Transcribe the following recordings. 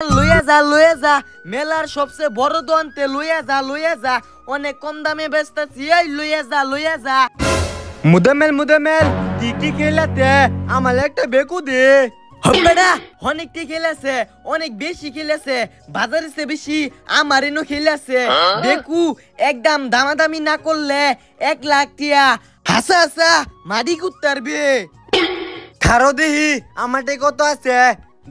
লইয়া যা মেলার সবচেয়ে বড় দোকানতে লইয়া যা অনেক কম দামে বেচতেছি এই লইয়া যা মুদামেল কি খেলাতে আমার একটা বেকু দে হবেডা অনেকটি খেলেছে অনেক বেশি খেলেছে বাজারে সে বেশি আমার এনো খেলেছে বেকু একদম দামাদামি না করলে 1 লাখ টিয়া হাসা মাটি কুত্তারবে খারো দেহি আমারটা কত আছে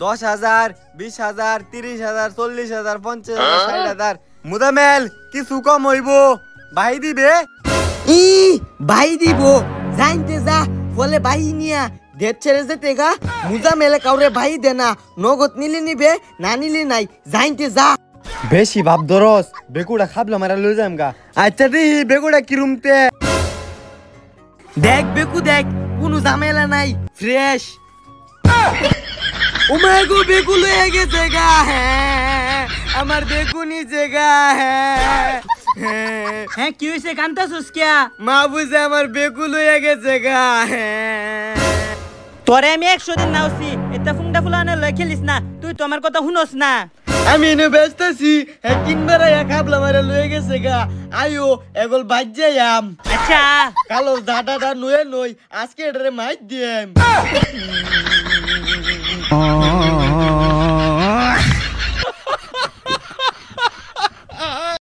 10,000 20,000 30,000 40,000 50,000 60,000 মুদামেল কিছু কম হইব ভাই দিবে ভাই দিব জানতে যা বলে ভাই নিয়া দেড় ছেড়ে যেতে গা মুদামেলে কাউরে ভাই দে না নগদ নিলে নিবে না নিলে নাই জানতে যা বেশি ভাব দরস বেকুড়া খাবলা মারা লই যাম গা আচ্ছা দিহি বেকুড়া কিরুমতে দেখ বেকু দেখ কোনো ঝামেলা নাই ফ্রেশ উমাগো বেকু লয়ে গেছে গা আমার বেকু নিচে গা হ্যাঁ কি হইছে কান্তাছস কিয়া মা বুঝে আমার বেকু লয়ে গেছে গা তোরে আমি 100 দিন নাওছি এটা ফুংডা ফুলানে লই খেলিস না তুই তো আমার কথা শুনস না আমি এনে ব্যস্তাছি কিনবার খাবলা মারা লয়ে গেছে গা আয়ো এগল বাজ্যাম আচ্ছা কালো দাদাটা নয় নই আজকে এটারে মাইর দিম